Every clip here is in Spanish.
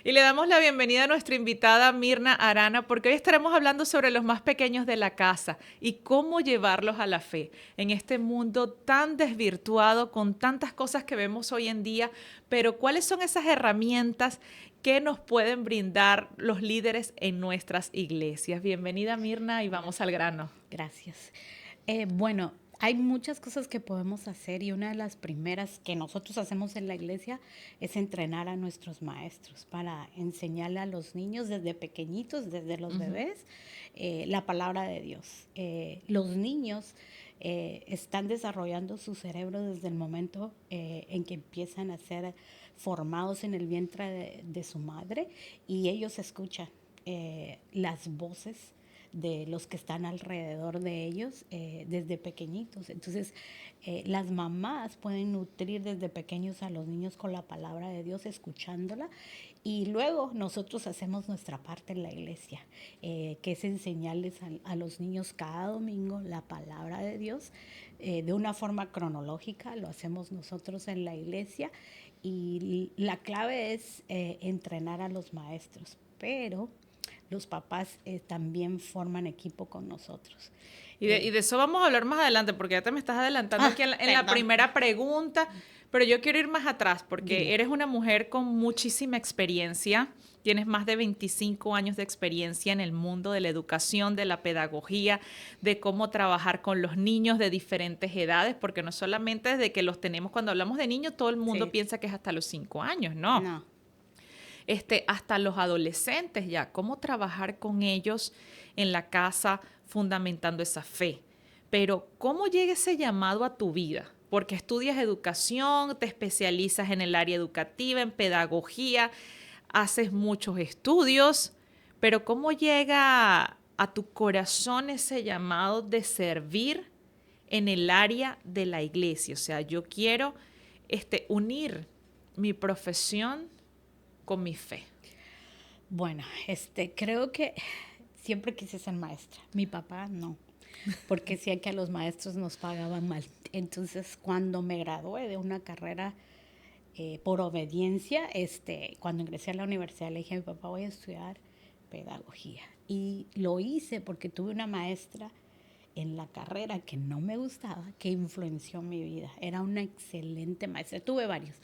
Y le damos la bienvenida a nuestra invitada Mirna Arana, porque hoy estaremos hablando sobre los más pequeños de la casa y cómo llevarlos a la fe en este mundo tan desvirtuado con tantas cosas que vemos hoy en día, pero ¿cuáles son esas herramientas que nos pueden brindar los líderes en nuestras iglesias? Bienvenida Mirna y vamos al grano. Gracias. Bueno, hay muchas cosas que podemos hacer y una de las primeras que nosotros hacemos en la iglesia es entrenar a nuestros maestros para enseñarle a los niños desde pequeñitos, desde los bebés, la palabra de Dios. Los niños están desarrollando su cerebro desde el momento en que empiezan a ser formados en el vientre de su madre y ellos escuchan las voces de los que están alrededor de ellos desde pequeñitos. Entonces, las mamás pueden nutrir desde pequeños a los niños con la palabra de Dios, escuchándola, y luego nosotros hacemos nuestra parte en la iglesia, que es enseñarles a los niños cada domingo la palabra de Dios de una forma cronológica. Lo hacemos nosotros en la iglesia y la clave es entrenar a los maestros, pero los papás también forman equipo con nosotros. Y de eso vamos a hablar más adelante, porque ya te me estás adelantando aquí en la Perdón, primera pregunta, pero yo quiero ir más atrás, porque dime. eres una mujer con muchísima experiencia, tienes más de 25 años de experiencia en el mundo de la educación, de la pedagogía, de cómo trabajar con los niños de diferentes edades, porque no solamente desde que los tenemos, cuando hablamos de niños, todo el mundo Sí, piensa que es hasta los 5 años, no, no. hasta los adolescentes ya, cómo trabajar con ellos en la casa fundamentando esa fe. Pero ¿cómo llega ese llamado a tu vida? Porque estudias educación, te especializas en el área educativa, en pedagogía, haces muchos estudios, pero ¿cómo llega a tu corazón ese llamado de servir en el área de la iglesia? O sea, yo quiero unir mi profesión con mi fe. Bueno, creo que siempre quise ser maestra. Mi papá no, porque decía que a los maestros nos pagaban mal. Entonces, cuando me gradué de una carrera por obediencia, cuando ingresé a la universidad le dije a mi papá, voy a estudiar pedagogía. Y lo hice porque tuve una maestra en la carrera que no me gustaba, que influenció mi vida. Era una excelente maestra. Tuve varios,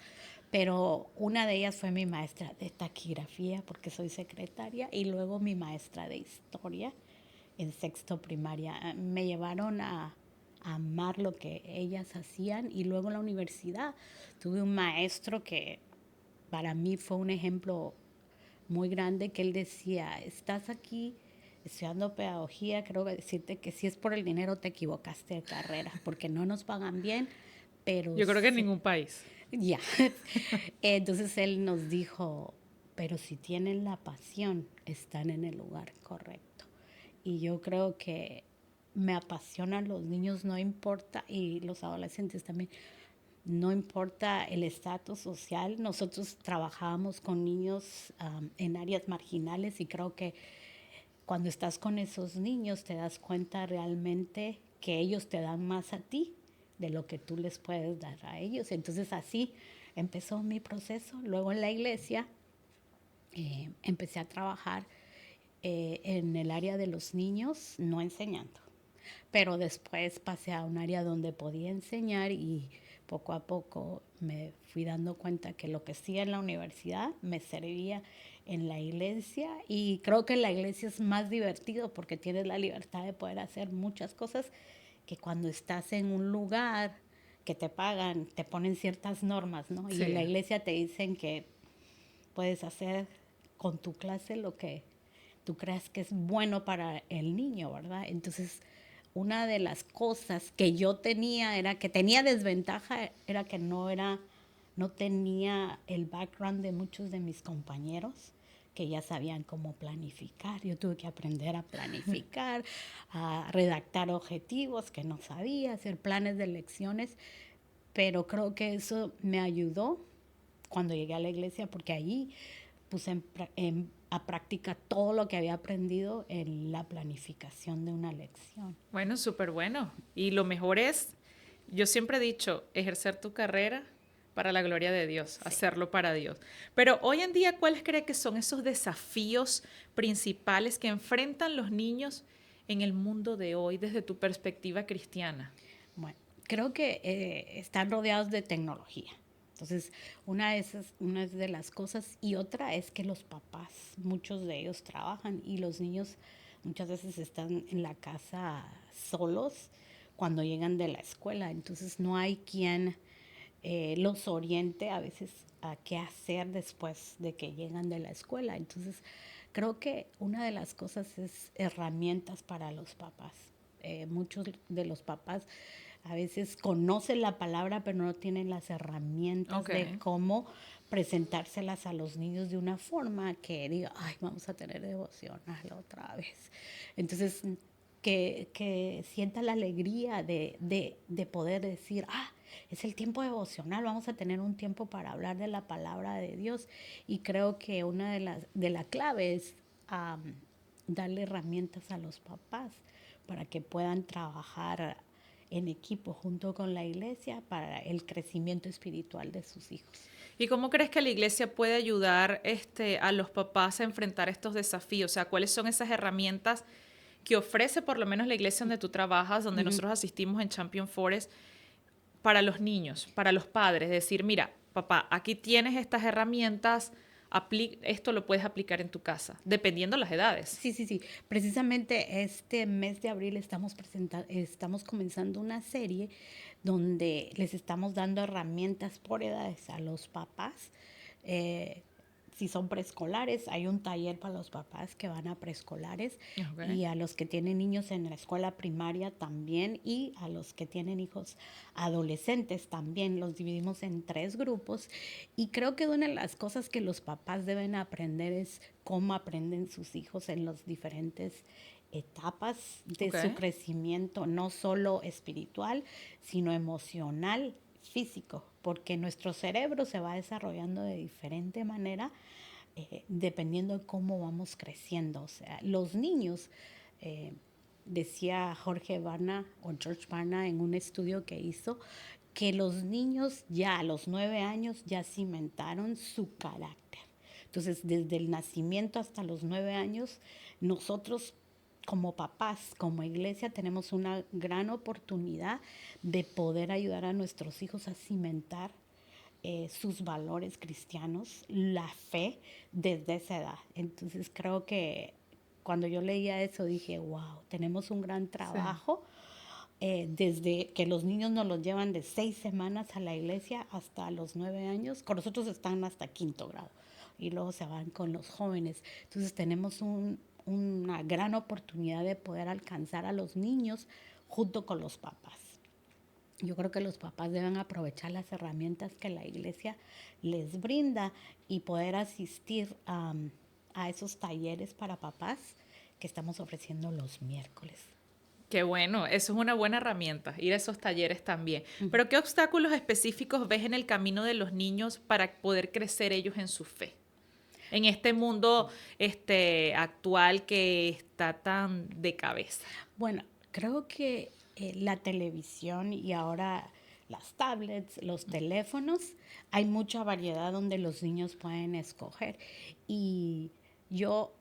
pero una de ellas fue mi maestra de taquigrafía, porque soy secretaria, y luego mi maestra de historia en sexto primaria. Me llevaron a amar lo que ellas hacían, y luego en la universidad tuve un maestro que para mí fue un ejemplo muy grande, que él decía, estás aquí estudiando pedagogía, creo que decirte que si es por el dinero te equivocaste de carrera, porque no nos pagan bien, pero Yo creo que en ningún país. ya. Entonces él nos dijo, pero si tienen la pasión, están en el lugar correcto. Y yo creo que me apasionan los niños, no importa, y los adolescentes también, no importa el estatus social. Nosotros trabajábamos con niños en áreas marginales, y creo que cuando estás con esos niños te das cuenta realmente que ellos te dan más a ti de lo que tú les puedes dar a ellos. Entonces así empezó mi proceso. Luego en la iglesia empecé a trabajar en el área de los niños, no enseñando, pero después pasé a un área donde podía enseñar, y poco a poco me fui dando cuenta que lo que hacía en la universidad me servía en la iglesia, y creo que en la iglesia es más divertido porque tienes la libertad de poder hacer muchas cosas que cuando estás en un lugar que te pagan, te ponen ciertas normas, ¿no? Y en la Sí. iglesia te dicen que puedes hacer con tu clase lo que tú creas que es bueno para el niño, ¿verdad? Entonces, una de las cosas que yo tenía era que tenía desventaja, era que no tenía el background de muchos de mis compañeros que ya sabían cómo planificar. Yo tuve que aprender a planificar, a redactar objetivos que no sabía, hacer planes de lecciones, pero creo que eso me ayudó cuando llegué a la iglesia, porque ahí puse a práctica todo lo que había aprendido en la planificación de una lección. Bueno, súper bueno. Y lo mejor es, yo siempre he dicho, ejercer tu carrera Para la gloria de Dios, Sí. hacerlo para Dios. Pero hoy en día, ¿cuáles cree que son esos desafíos principales que enfrentan los niños en el mundo de hoy desde tu perspectiva cristiana? Bueno, creo que están rodeados de tecnología. Entonces, una es de las cosas y otra es que los papás, muchos de ellos trabajan y los niños muchas veces están en la casa solos cuando llegan de la escuela. Entonces, no hay quien los oriente a veces a qué hacer después de que llegan de la escuela. Entonces, creo que una de las cosas es herramientas para los papás. Muchos de los papás a veces conocen la palabra, pero no tienen las herramientas Ok. de cómo presentárselas a los niños de una forma que diga, ay, vamos a tener devocional otra vez. Entonces, que sienta la alegría de poder decir, es el tiempo devocional, vamos a tener un tiempo para hablar de la palabra de Dios. Y creo que una de las claves es darle herramientas a los papás para que puedan trabajar en equipo junto con la iglesia para el crecimiento espiritual de sus hijos. ¿Y cómo crees que la iglesia puede ayudar a los papás a enfrentar estos desafíos? O sea, ¿cuáles son esas herramientas que ofrece por lo menos la iglesia donde tú trabajas, donde nosotros asistimos en Champion Forest, para los niños, para los padres? Decir, mira, papá, aquí tienes estas herramientas, esto lo puedes aplicar en tu casa, dependiendo de las edades. Sí, sí, sí. Precisamente este mes de abril estamos comenzando una serie donde les estamos dando herramientas por edades a los papás. Eh, si son preescolares, hay un taller para los papás que van a preescolares Okay. y a los que tienen niños en la escuela primaria también y a los que tienen hijos adolescentes también. Los dividimos en 3 grupos y creo que una de las cosas que los papás deben aprender es cómo aprenden sus hijos en las diferentes etapas de su Okay. crecimiento, no solo espiritual, sino emocional, físico, porque nuestro cerebro se va desarrollando de diferente manera dependiendo de cómo vamos creciendo. O sea, los niños, eh, decía Jorge Barna o George Barna en un estudio que hizo, que los niños ya a los 9 años ya cimentaron su carácter. Entonces, desde el nacimiento hasta los 9 años, nosotros como papás, como iglesia, tenemos una gran oportunidad de poder ayudar a nuestros hijos a cimentar sus valores cristianos, la fe desde esa edad. Entonces creo que cuando yo leía eso dije, wow, tenemos un gran Sí. trabajo. Desde que los niños nos los llevan de 6 semanas a la iglesia hasta los 9 años, con nosotros están hasta 5º grado y luego se van con los jóvenes. Entonces tenemos una gran oportunidad de poder alcanzar a los niños junto con los papás. Yo creo que los papás deben aprovechar las herramientas que la iglesia les brinda y poder asistir a esos talleres para papás que estamos ofreciendo los miércoles. Qué bueno, eso es una buena herramienta, ir a esos talleres también. Pero ¿qué obstáculos específicos ves en el camino de los niños para poder crecer ellos en su fe? En este mundo actual que está tan de cabeza. Bueno, creo que la televisión y ahora las tablets, los teléfonos, hay mucha variedad donde los niños pueden escoger. Y yo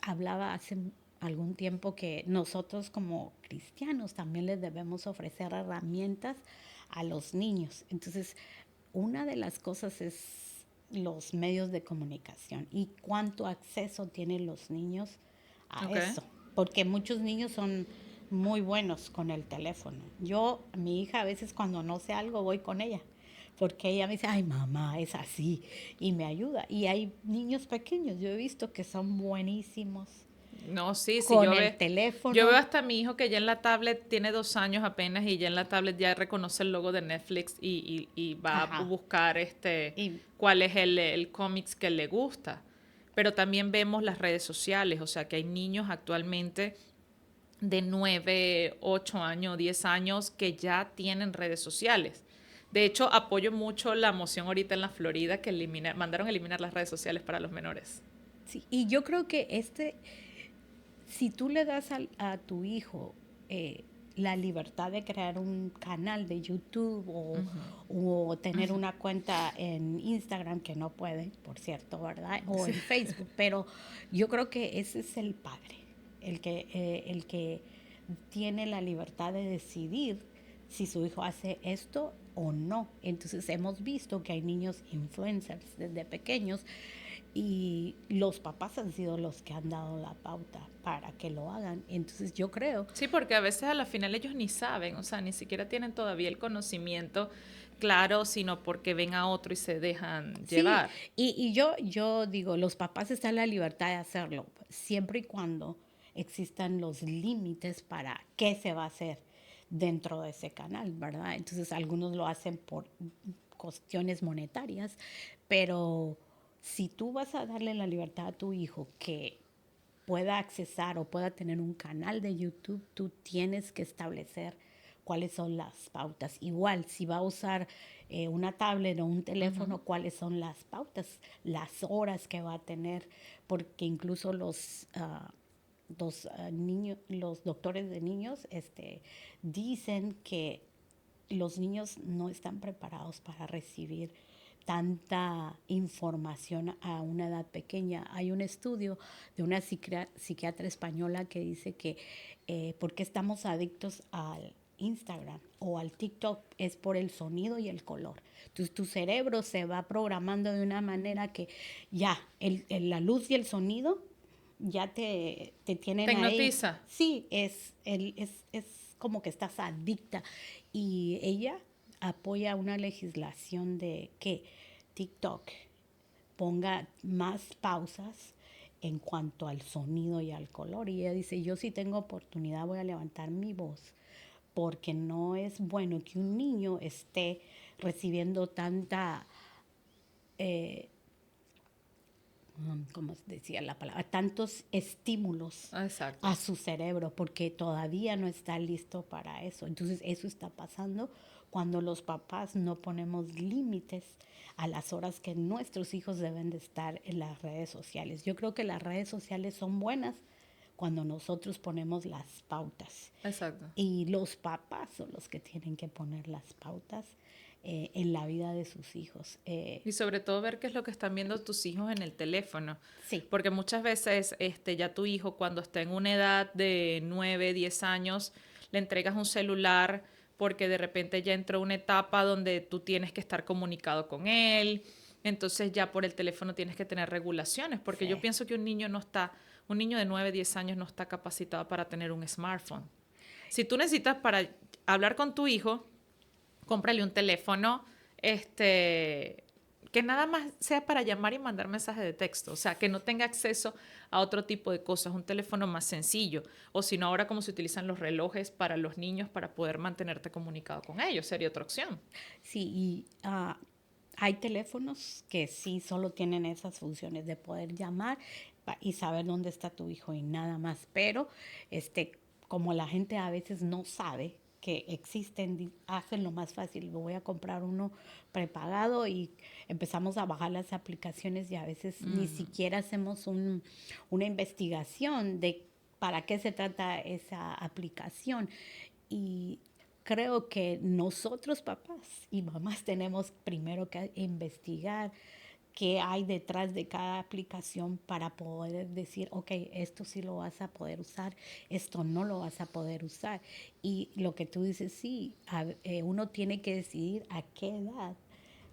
hablaba hace algún tiempo que nosotros como cristianos también les debemos ofrecer herramientas a los niños. Entonces, una de las cosas es los medios de comunicación y cuánto acceso tienen los niños a Okay. eso, porque muchos niños son muy buenos con el teléfono. Yo, mi hija, a veces cuando no sé algo voy con ella, porque ella me dice, ay mamá, es así, y me ayuda. Y hay niños pequeños, yo he visto que son buenísimos No, sí, sí, con el yo veo teléfono. hasta mi hijo que ya en la tablet tiene 2 años apenas y ya en la tablet ya reconoce el logo de Netflix y va a Ajá. buscar Y cuál es el cómics que le gusta. Pero también vemos las redes sociales, o sea que hay niños actualmente de 9, 8 años, 10 años que ya tienen redes sociales. De hecho, apoyo mucho la moción ahorita en la Florida que mandaron a eliminar las redes sociales para los menores. sí, y yo creo que si tú le das a tu hijo la libertad de crear un canal de YouTube o tener una cuenta en Instagram, que no pueden, por cierto, ¿verdad? O en Facebook, pero yo creo que ese es el padre, el que tiene la libertad de decidir si su hijo hace esto o no. Entonces hemos visto que hay niños influencers desde pequeños y los papás han sido los que han dado la pauta para que lo hagan. Entonces yo creo... Sí, porque a veces a la final ellos ni saben, o sea, ni siquiera tienen todavía el conocimiento claro, sino porque ven a otro y se dejan Sí, llevar. y yo digo, los papás están en la libertad de hacerlo, siempre y cuando existan los límites para qué se va a hacer dentro de ese canal, ¿verdad? Entonces algunos lo hacen por cuestiones monetarias, pero si tú vas a darle la libertad a tu hijo que pueda accesar o pueda tener un canal de YouTube, tú tienes que establecer cuáles son las pautas. Igual, si va a usar una tablet o un teléfono, cuáles son las pautas, las horas que va a tener, porque incluso niños, los doctores de niños dicen que los niños no están preparados para recibir tanta información a una edad pequeña. Hay un estudio de una psiquiatra española que dice que por qué estamos adictos al Instagram o al TikTok es por el sonido y el color. Entonces tu cerebro se va programando de una manera que ya la luz y el sonido ya te Te tienen ahí. hipnotiza. Sí, es como que estás adicta. Y ella apoya una legislación de que TikTok ponga más pausas en cuanto al sonido y al color. Y ella dice, yo si tengo oportunidad voy a levantar mi voz porque no es bueno que un niño esté recibiendo tanta como decía la palabra, tantos estímulos Exacto. a su cerebro porque todavía no está listo para eso. Entonces eso está pasando cuando los papás no ponemos límites a las horas que nuestros hijos deben de estar en las redes sociales. Yo creo que las redes sociales son buenas cuando nosotros ponemos las pautas. Exacto. Y los papás son los que tienen que poner las pautas en la vida de sus hijos. Y sobre todo ver qué es lo que están viendo tus hijos en el teléfono. Sí. Porque muchas veces ya tu hijo cuando está en una edad de 9, 10 años, le entregas un celular porque de repente ya entró una etapa donde tú tienes que estar comunicado con él. Entonces ya por el teléfono tienes que tener regulaciones. Porque Sí. yo pienso que un niño de 9, 10 años no está capacitado para tener un smartphone. Si tú necesitas para hablar con tu hijo, cómprale un teléfono, que nada más sea para llamar y mandar mensajes de texto, o sea, que no tenga acceso a otro tipo de cosas, un teléfono más sencillo, o si no ahora como se utilizan los relojes para los niños para poder mantenerte comunicado con ellos, sería otra opción. Sí, y hay teléfonos que sí solo tienen esas funciones de poder llamar y saber dónde está tu hijo y nada más. Pero como la gente a veces no sabe que existen, hacen lo más fácil. Voy a comprar uno prepagado y empezamos a bajar las aplicaciones y a veces ni siquiera hacemos una investigación de para qué se trata esa aplicación. Y creo que nosotros papás y mamás tenemos primero que investigar qué hay detrás de cada aplicación para poder decir, ok, esto sí lo vas a poder usar, esto no lo vas a poder usar. Y lo que tú dices, sí, uno tiene que decidir a qué edad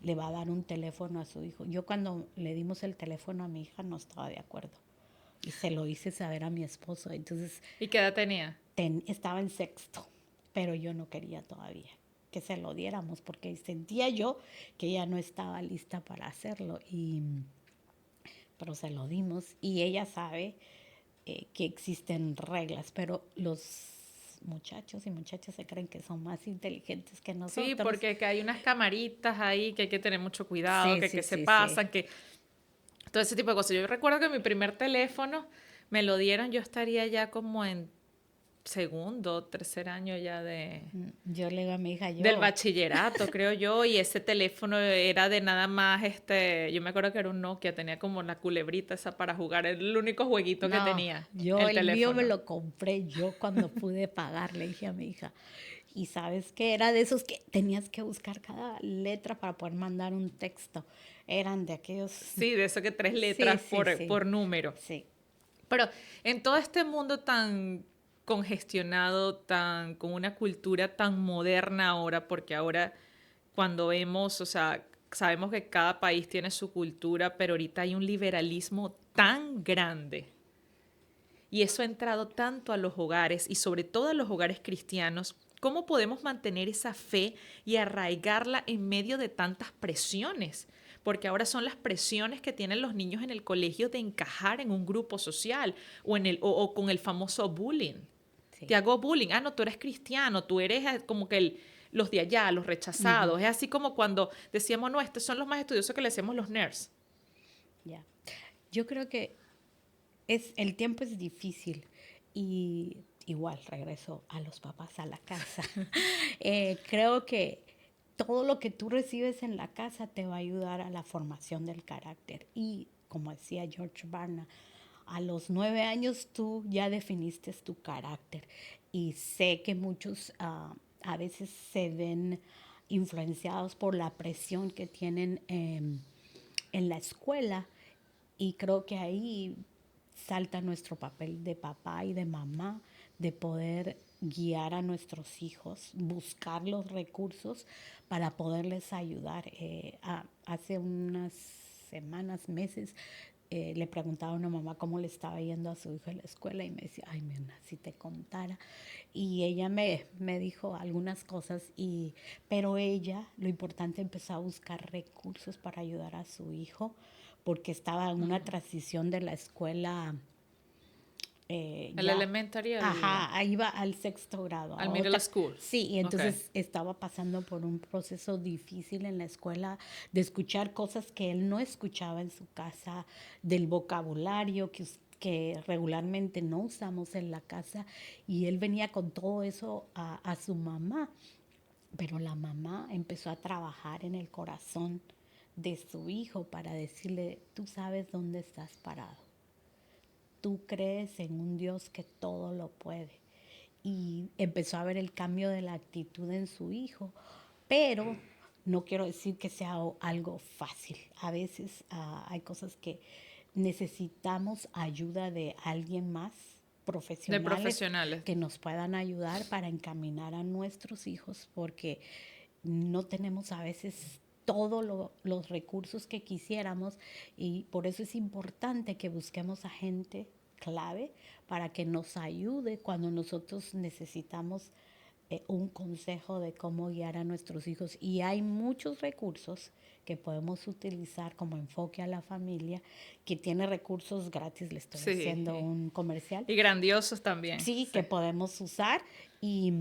le va a dar un teléfono a su hijo. Yo cuando le dimos el teléfono a mi hija no estaba de acuerdo y se lo hice saber a mi esposo. Entonces ¿Y qué edad tenía? estaba en sexto, pero yo no quería todavía que se lo diéramos porque sentía yo que ella no estaba lista para hacerlo, pero se lo dimos y ella sabe que existen reglas, pero los muchachos y muchachas se creen que son más inteligentes que Sí, nosotros. porque que hay unas camaritas ahí que hay que tener mucho cuidado, Sí, sí, que se sí, sí. pasan, que todo ese tipo de cosas. Yo recuerdo que mi primer teléfono me lo dieron, yo estaría ya como en segundo, tercer año ya Yo le digo a mi hija, del bachillerato, creo yo, y ese teléfono era de nada más, yo me acuerdo que era un Nokia, tenía como la culebrita esa para jugar, era el único jueguito que no, tenía, yo el el mío me teléfono. lo compré yo cuando pude pagar, le dije a mi hija. Y sabes que era de esos que tenías que buscar cada letra para poder mandar un texto. Eran de aquellos. Sí, de eso que tres Sí, letras sí, sí. por número. Sí. Pero en todo este mundo tan congestionado, con una cultura tan moderna ahora, porque ahora cuando vemos, o sea, sabemos que cada país tiene su cultura, pero ahorita hay un liberalismo tan grande y eso ha entrado tanto a los hogares y sobre todo a los hogares cristianos. ¿Cómo podemos mantener esa fe y arraigarla en medio de tantas presiones? Porque ahora son las presiones que tienen los niños en el colegio de encajar en un grupo social o con el famoso bullying. Te Sí. hago bullying. Ah, no, tú eres cristiano, tú eres como que los de allá, los Ujú. rechazados. Es así como cuando decíamos, no, estos son los más estudiosos que le decíamos los nerds. Ya. Yo creo que el tiempo es difícil y igual regreso a los papás a la casa. Creo que todo lo que tú recibes en la casa te va a ayudar a la formación del carácter. Y como decía George Barna, a los 9 años tú ya definiste tu carácter. Y sé que muchos a veces se ven influenciados por la presión que tienen en la escuela y creo que ahí salta nuestro papel de papá y de mamá, de poder guiar a nuestros hijos, buscar los recursos para poderles ayudar. Hace unas semanas, meses, le preguntaba a una mamá cómo le estaba yendo a su hijo en la escuela y me decía, ay, nena, si te contara. Y ella me dijo algunas cosas, pero ella, lo importante, empezó a buscar recursos para ayudar a su hijo porque estaba en una transición de la escuela El ya, elementary ajá, iba al sexto grado, al a middle otra, school. sí, y Ok. entonces estaba pasando por un proceso difícil en la escuela de escuchar cosas que él no escuchaba en su casa, del vocabulario que regularmente no usamos en la casa, y él venía con todo eso a su mamá, pero la mamá empezó a trabajar en el corazón de su hijo para decirle, tú sabes dónde estás parado, tú crees en un Dios que todo lo puede. Y empezó a ver el cambio de la actitud en su hijo, pero no quiero decir que sea algo fácil. A veces hay cosas que necesitamos ayuda de alguien más, De profesionales, profesionales. que nos puedan ayudar para encaminar a nuestros hijos, porque no tenemos a veces todos los recursos que quisiéramos y por eso es importante que busquemos a gente clave para que nos ayude cuando nosotros necesitamos un consejo de cómo guiar a nuestros hijos. Y hay muchos recursos que podemos utilizar como enfoque a la familia, que tiene recursos gratis, le estoy haciendo Sí. un comercial, Y grandiosos también. sí, Sí. que podemos usar y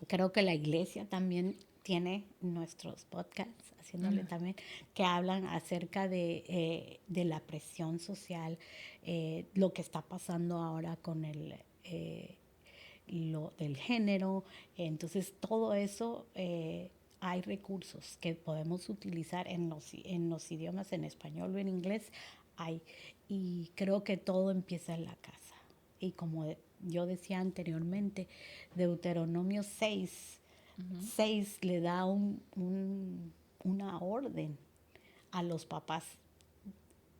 creo que la iglesia también tiene nuestros podcasts, haciéndole también, que hablan acerca de la presión social, lo que está pasando ahora con lo del género. Entonces, todo eso, hay recursos que podemos utilizar en los idiomas, en español o en inglés, hay. Y creo que todo empieza en la casa. Y como yo decía anteriormente, Deuteronomio 6 le da una orden a los papás.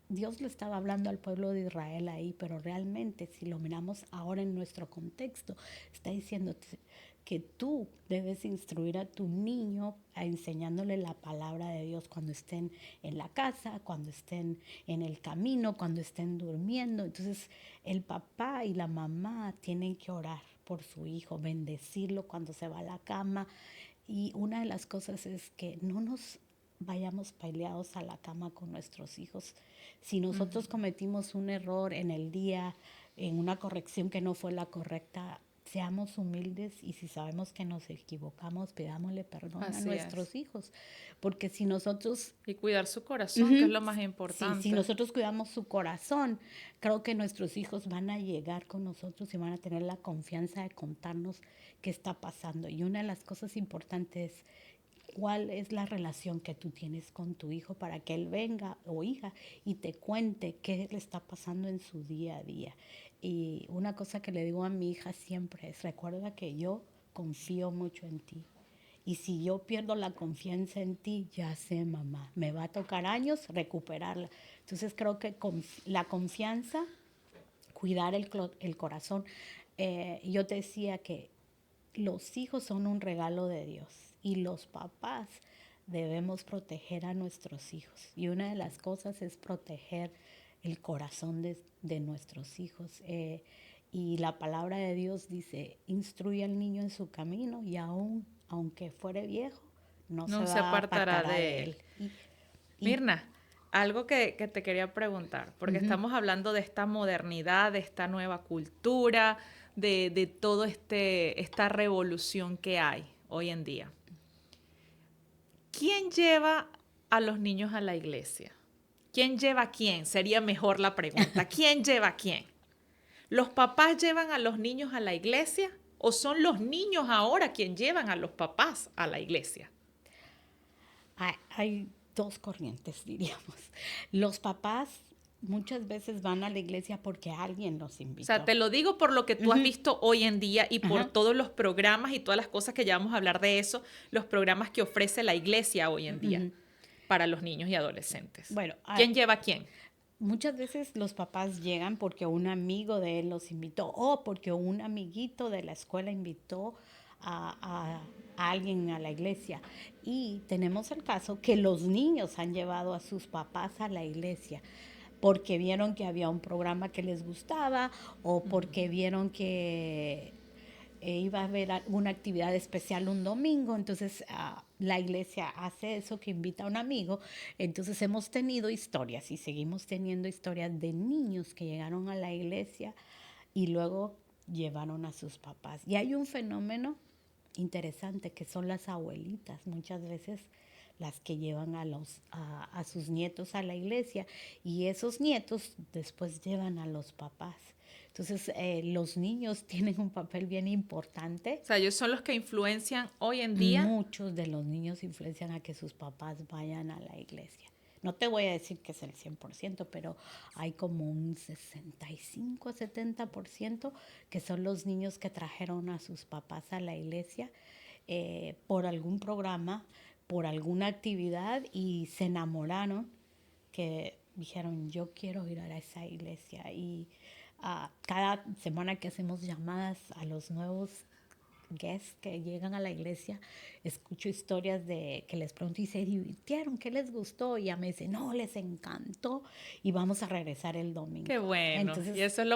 Dios le estaba hablando al pueblo de Israel ahí, pero realmente si lo miramos ahora en nuestro contexto, está diciendo que tú debes instruir a tu niño enseñándole la palabra de Dios cuando estén en la casa, cuando estén en el camino, cuando estén durmiendo. Entonces el papá y la mamá tienen que orar por su hijo, bendecirlo cuando se va a la cama. Y una de las cosas es que no nos vayamos peleados a la cama con nuestros hijos. Si nosotros cometimos un error en el día, en una corrección que no fue la correcta, seamos humildes y si sabemos que nos equivocamos, pidámosle perdón a nuestros hijos. Porque si nosotros... Y cuidar su corazón, que es lo más importante. Sí, si nosotros cuidamos su corazón, creo que nuestros hijos van a llegar con nosotros y van a tener la confianza de contarnos qué está pasando. Y una de las cosas importantes es cuál es la relación que tú tienes con tu hijo para que él venga o hija y te cuente qué le está pasando en su día a día. Y una cosa que le digo a mi hija siempre es, recuerda que yo confío mucho en ti. Y si yo pierdo la confianza en ti, ya sé, mamá, me va a tocar años recuperarla. Entonces creo que la confianza, cuidar el corazón. Yo te decía que los hijos son un regalo de Dios y los papás debemos proteger a nuestros hijos. Y una de las cosas es proteger el corazón de nuestros hijos. Y la palabra de Dios dice, instruye al niño en su camino y aunque fuere viejo, no se apartará de él. Mirna, algo que te quería preguntar, porque estamos hablando de esta modernidad, de esta nueva cultura, de todo esta revolución que hay hoy en día. ¿Quién lleva a los niños a la iglesia? ¿Quién lleva a quién? Sería mejor la pregunta. ¿Quién lleva a quién? ¿Los papás llevan a los niños a la iglesia o son los niños ahora quienes llevan a los papás a la iglesia? Hay dos corrientes, diríamos. Los papás muchas veces van a la iglesia porque alguien los invitó. O sea, te lo digo por lo que tú has visto hoy en día y por todos los programas y todas las cosas que ya vamos a hablar de eso, los programas que ofrece la iglesia hoy en día para los niños y adolescentes. Bueno, ¿quién lleva a quién? Muchas veces los papás llegan porque un amigo de él los invitó o porque un amiguito de la escuela invitó a alguien a la iglesia. Y tenemos el caso que los niños han llevado a sus papás a la iglesia porque vieron que había un programa que les gustaba o porque vieron que iba a haber alguna actividad especial un domingo, entonces la iglesia hace eso, que invita a un amigo. Entonces hemos tenido historias y seguimos teniendo historias de niños que llegaron a la iglesia y luego llevaron a sus papás. Y hay un fenómeno interesante que son las abuelitas, muchas veces las que llevan a sus nietos a la iglesia y esos nietos después llevan a los papás. Entonces, los niños tienen un papel bien importante. O sea, ellos son los que influencian hoy en día. Muchos de los niños influencian a que sus papás vayan a la iglesia. No te voy a decir que es el 100%, pero hay como un 65-70% que son los niños que trajeron a sus papás a la iglesia por algún programa, por alguna actividad y se enamoraron, que dijeron, yo quiero ir a esa iglesia. Y cada semana que hacemos llamadas a los nuevos guests que llegan a la iglesia, escucho historias de que les pregunto, ¿y se divirtieron? ¿Qué les gustó? Y ya me dicen, no, les encantó y vamos a regresar el domingo. Qué bueno. Entonces, y eso es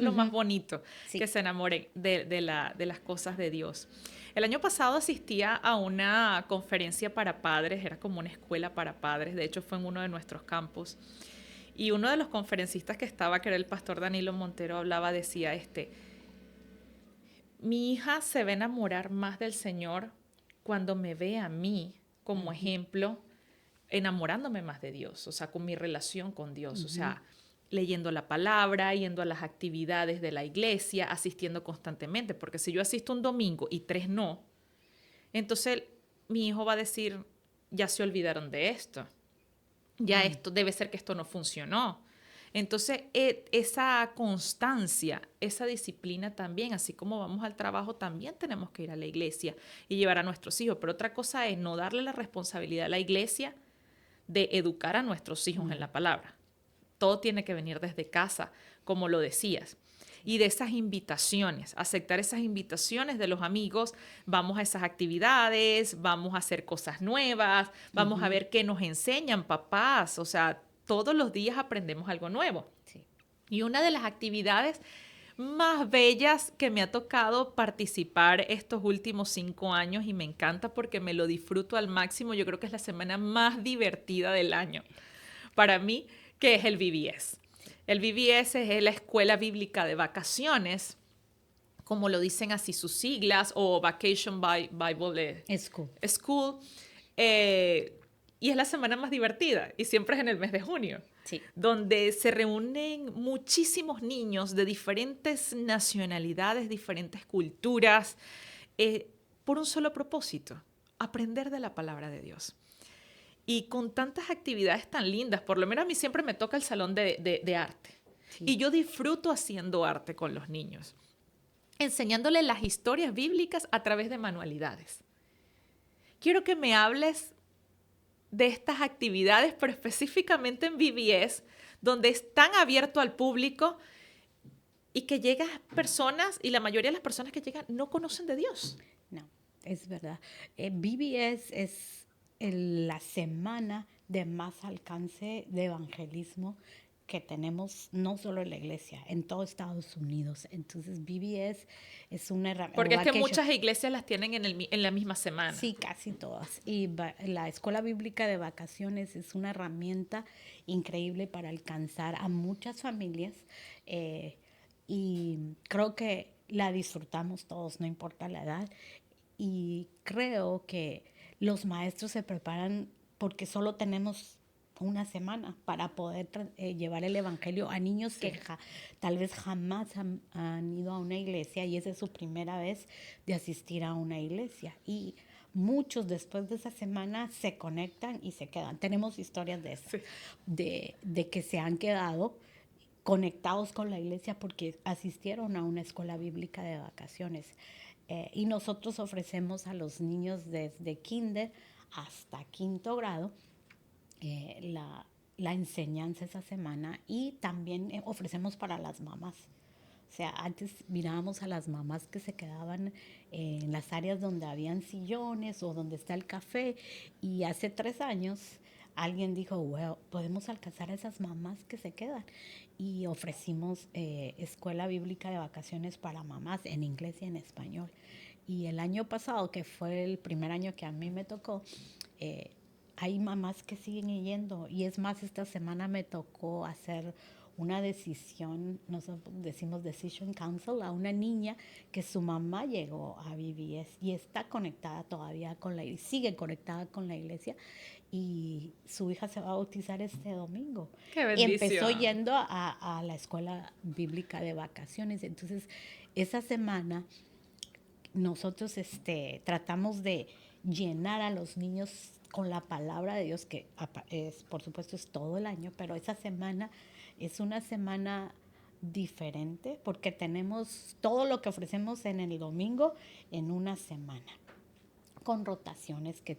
lo más bonito, sí, que se enamoren de las cosas de Dios. El año pasado asistía a una conferencia para padres, era como una escuela para padres, de hecho fue en uno de nuestros campus. Y uno de los conferencistas que estaba, que era el pastor Danilo Montero, decía, mi hija se va a enamorar más del Señor cuando me ve a mí como ejemplo, enamorándome más de Dios, o sea, con mi relación con Dios, o sea, leyendo la palabra, yendo a las actividades de la iglesia, asistiendo constantemente, porque si yo asisto un domingo y 3 no, entonces mi hijo va a decir, ya se olvidaron de esto. Ya esto debe ser que esto no funcionó. Entonces, esa constancia, esa disciplina también, así como vamos al trabajo, también tenemos que ir a la iglesia y llevar a nuestros hijos. Pero otra cosa es no darle la responsabilidad a la iglesia de educar a nuestros hijos en la palabra. Todo tiene que venir desde casa, como lo decías. Y de esas invitaciones, aceptar esas invitaciones de los amigos, vamos a esas actividades, vamos a hacer cosas nuevas, vamos a ver qué nos enseñan papás, o sea, todos los días aprendemos algo nuevo. Sí. Y una de las actividades más bellas que me ha tocado participar estos últimos 5 años y me encanta porque me lo disfruto al máximo, yo creo que es la semana más divertida del año para mí, que es el VBS. El VBS es la escuela bíblica de vacaciones como lo dicen así sus siglas, o Vacation Bible School. Y es la semana más divertida, y siempre es en el mes de junio, Sí. donde se reúnen muchísimos niños de diferentes nacionalidades, diferentes culturas, por un solo propósito: aprender de la palabra de Dios. Y con tantas actividades tan lindas, por lo menos a mí siempre me toca el salón de arte. Sí. Y yo disfruto haciendo arte con los niños, enseñándoles las historias bíblicas a través de manualidades. Quiero que me hables de estas actividades, pero específicamente en VBS, donde es tan abierto al público y que llegan personas, y la mayoría de las personas que llegan no conocen de Dios. No, es verdad. VBS es la semana de más alcance de evangelismo que tenemos, no solo en la iglesia, en todo Estados Unidos. Entonces, VBS es una herramienta. Porque es que muchas iglesias las tienen en la misma semana. Sí, casi todas. Y la Escuela Bíblica de Vacaciones es una herramienta increíble para alcanzar a muchas familias. Y creo que la disfrutamos todos, no importa la edad. Y creo que los maestros se preparan porque solo tenemos una semana para poder llevar el evangelio a niños Sí. que tal vez jamás han ido a una iglesia, y esa es su primera vez de asistir a una iglesia. Y muchos después de esa semana se conectan y se quedan. Tenemos historias de eso, Sí. de que se han quedado conectados con la iglesia porque asistieron a una escuela bíblica de vacaciones. Y nosotros ofrecemos a los niños desde kinder hasta quinto grado la enseñanza esa semana, y también ofrecemos para las mamás. O sea, antes mirábamos a las mamás que se quedaban en las áreas donde habían sillones o donde está el café, y hace 3 años alguien dijo, well, podemos alcanzar a esas mamás que se quedan, y ofrecimos escuela bíblica de vacaciones para mamás en inglés y en español. Y el año pasado, que fue el primer año que a mí me tocó, hay mamás que siguen yendo. Y es más, esta semana me tocó hacer una decisión, nosotros decimos decision council, a una niña que su mamá llegó a VBS y está conectada todavía con la iglesia, sigue conectada con la iglesia, y su hija se va a bautizar este domingo. ¡Qué bendición! Empezó yendo a la escuela bíblica de vacaciones. Entonces, esa semana nosotros tratamos de llenar a los niños con la palabra de Dios, que es, por supuesto, es todo el año, pero esa semana es una semana diferente porque tenemos todo lo que ofrecemos en el domingo en una semana, con rotaciones que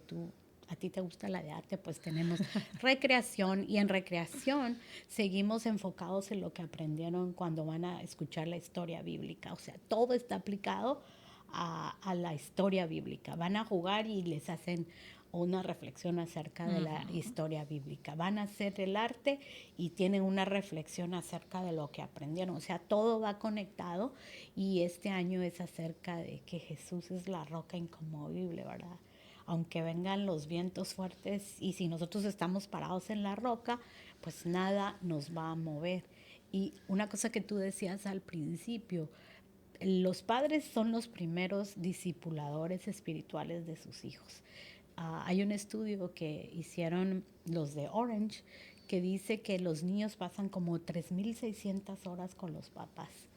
a ti te gusta la de arte, pues tenemos recreación, y en recreación seguimos enfocados en lo que aprendieron cuando van a escuchar la historia bíblica. O sea, todo está aplicado a la historia bíblica. Van a jugar y les hacen una reflexión acerca de la historia bíblica. Van a hacer el arte y tienen una reflexión acerca de lo que aprendieron. O sea, todo va conectado, y este año es acerca de que Jesús es la roca inconmovible, ¿verdad? Aunque vengan los vientos fuertes, y si nosotros estamos parados en la roca, pues nada nos va a mover. Y una cosa que tú decías al principio, los padres son los primeros discipuladores espirituales de sus hijos. Hay un estudio que hicieron los de Orange que dice que los niños pasan como 3,600 horas con los papás,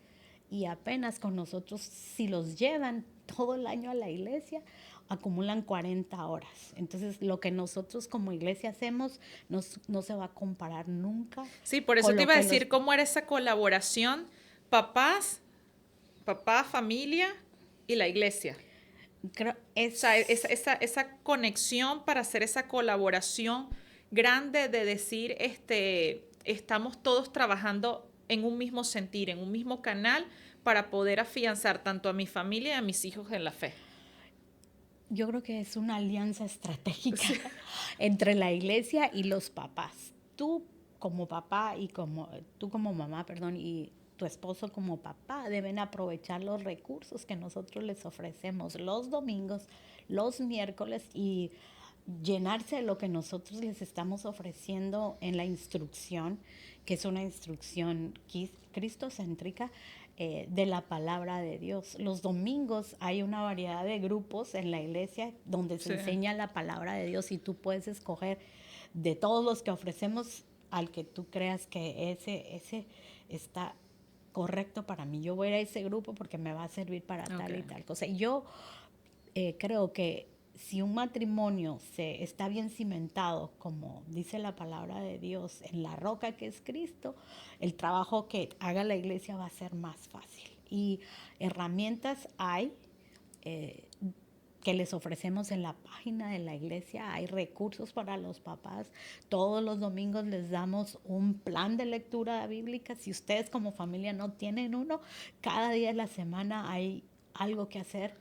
y apenas con nosotros, si los llevan todo el año a la iglesia, acumulan 40 horas. Entonces, lo que nosotros como iglesia hacemos no se va a comparar nunca. Sí, por eso te iba a decir cómo era esa colaboración, papá, familia y la iglesia. Creo O sea, esa conexión para hacer esa colaboración grande de decir, estamos todos trabajando en un mismo sentir, en un mismo canal, para poder afianzar tanto a mi familia y a mis hijos en la fe. Yo creo que es una alianza estratégica entre la iglesia y los papás. Tú como papá y tú como mamá, perdón, y tu esposo como papá deben aprovechar los recursos que nosotros les ofrecemos los domingos, los miércoles, y llenarse de lo que nosotros les estamos ofreciendo en la instrucción, que es una instrucción cristocéntrica de la palabra de Dios. Los domingos hay una variedad de grupos en la iglesia donde se enseña la palabra de Dios y tú puedes escoger de todos los que ofrecemos al que tú creas que ese está correcto para mí. Yo voy a ir a ese grupo porque me va a servir para tal y tal cosa. Y yo creo que si un matrimonio se está bien cimentado, como dice la palabra de Dios, en la roca que es Cristo, el trabajo que haga la iglesia va a ser más fácil. Y herramientas hay que les ofrecemos en la página de la iglesia. Hay recursos para los papás. Todos los domingos les damos un plan de lectura bíblica. Si ustedes como familia no tienen uno, cada día de la semana hay algo que hacer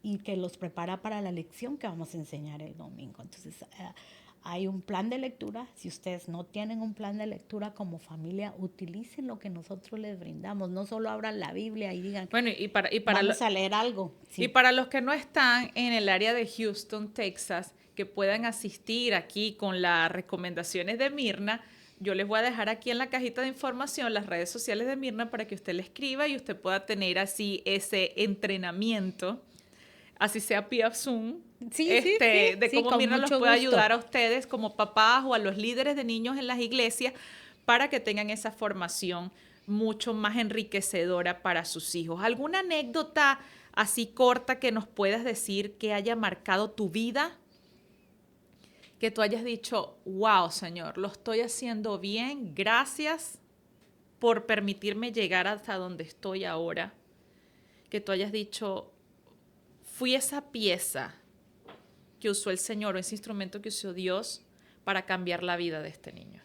y que los prepara para la lección que vamos a enseñar el domingo. Entonces, hay un plan de lectura. Si ustedes no tienen un plan de lectura como familia, utilicen lo que nosotros les brindamos. No solo abran la Biblia y digan, bueno, vamos a leer algo. Sí. Y para los que no están en el área de Houston, Texas, que puedan asistir aquí con las recomendaciones de Mirna, yo les voy a dejar aquí en la cajita de información las redes sociales de Mirna para que usted le escriba y usted pueda tener así ese entrenamiento, así sea vía Zoom, de cómo Mirna los puede ayudar a ustedes como papás o a los líderes de niños en las iglesias para que tengan esa formación mucho más enriquecedora para sus hijos. ¿Alguna anécdota así corta que nos puedas decir que haya marcado tu vida? Que tú hayas dicho, wow, Señor, lo estoy haciendo bien, gracias por permitirme llegar hasta donde estoy ahora. Que tú hayas dicho, fui esa pieza que usó el Señor o ese instrumento que usó Dios para cambiar la vida de este niño.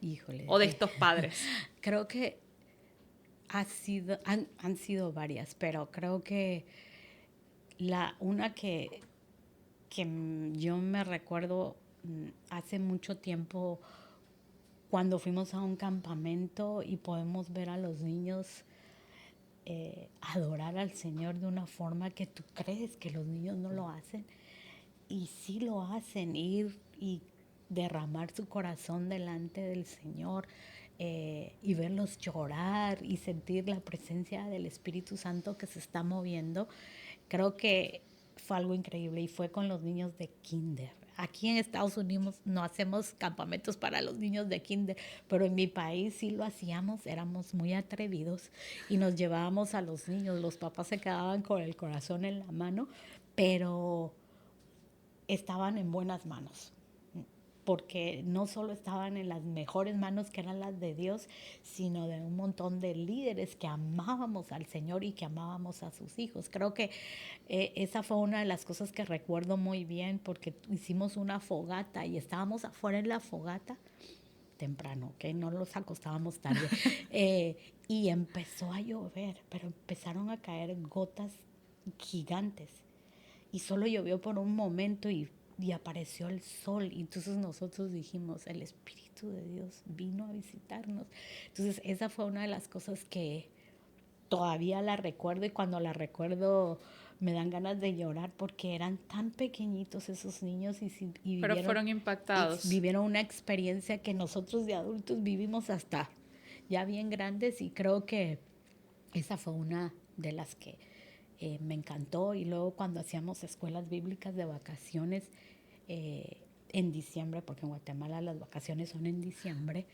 Híjole. O de estos padres. Creo que han sido varias, pero creo que una que yo me recuerdo hace mucho tiempo cuando fuimos a un campamento y podemos ver a los niños adorar al Señor de una forma que tú crees que los niños no lo hacen y sí lo hacen, ir y derramar su corazón delante del Señor y verlos llorar y sentir la presencia del Espíritu Santo que se está moviendo. Creo que fue algo increíble y fue con los niños de kinder. Aquí en Estados Unidos no hacemos campamentos para los niños de kinder, pero en mi país sí lo hacíamos, éramos muy atrevidos y nos llevábamos a los niños. Los papás se quedaban con el corazón en la mano, pero estaban en buenas manos, porque no solo estaban en las mejores manos que eran las de Dios, sino de un montón de líderes que amábamos al Señor y que amábamos a sus hijos. Creo que esa fue una de las cosas que recuerdo muy bien, porque hicimos una fogata y estábamos afuera en la fogata temprano, que no los acostábamos tarde, y empezó a llover, pero empezaron a caer gotas gigantes y solo llovió por un momento y apareció el sol. Y entonces nosotros dijimos, el Espíritu de Dios vino a visitarnos. Entonces esa fue una de las cosas que todavía la recuerdo y cuando la recuerdo me dan ganas de llorar porque eran tan pequeñitos esos niños y pero fueron impactados. Vivieron una experiencia que nosotros de adultos vivimos hasta ya bien grandes y creo que esa fue una de las que me encantó. Y luego cuando hacíamos escuelas bíblicas de vacaciones en diciembre, porque en Guatemala las vacaciones son en diciembre,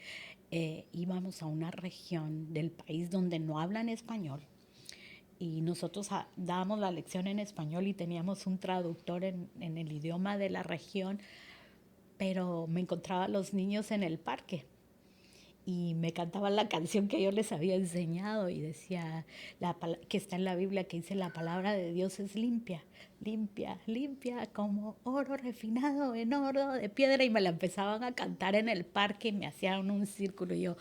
íbamos a una región del país donde no hablan español y nosotros dábamos la lección en español y teníamos un traductor en el idioma de la región, pero me encontraba a los niños en el parque y me cantaban la canción que yo les había enseñado y decía que está en la Biblia, que dice la palabra de Dios es limpia, limpia, limpia como oro refinado en oro de piedra, y me la empezaban a cantar en el parque y me hacían un círculo y yo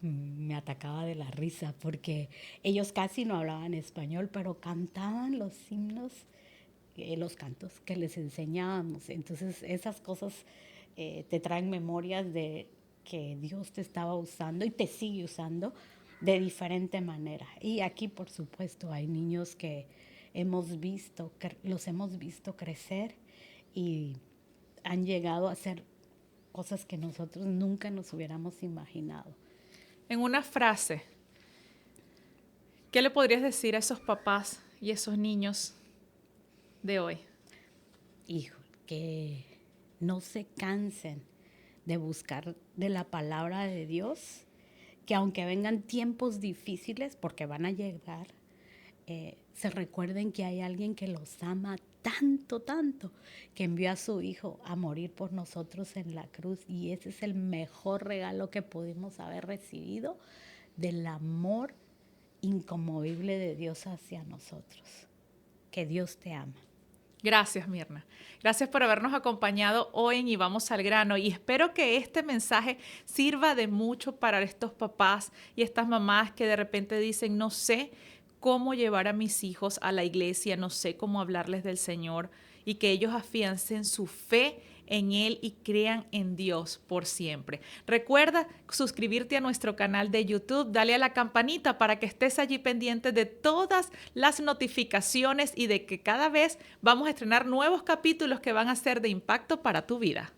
me atacaba de la risa porque ellos casi no hablaban español, pero cantaban los himnos, los cantos que les enseñábamos. Entonces esas cosas te traen memorias de que Dios te estaba usando y te sigue usando de diferente manera. Y aquí, por supuesto, hay niños que los hemos visto crecer y han llegado a hacer cosas que nosotros nunca nos hubiéramos imaginado. En una frase, ¿qué le podrías decir a esos papás y esos niños de hoy? Hijo, que no se cansen de buscar de la palabra de Dios, que aunque vengan tiempos difíciles, porque van a llegar, se recuerden que hay alguien que los ama tanto, tanto, que envió a su Hijo a morir por nosotros en la cruz. Y ese es el mejor regalo que pudimos haber recibido del amor inconmovible de Dios hacia nosotros. Que Dios te ama. Gracias, Mirna. Gracias por habernos acompañado hoy en Y Vamos al Grano, y espero que este mensaje sirva de mucho para estos papás y estas mamás que de repente dicen, no sé cómo llevar a mis hijos a la iglesia, no sé cómo hablarles del Señor, y que ellos afiancen su fe en Él y crean en Dios por siempre. Recuerda suscribirte a nuestro canal de YouTube, dale a la campanita para que estés allí pendiente de todas las notificaciones y de que cada vez vamos a estrenar nuevos capítulos que van a ser de impacto para tu vida.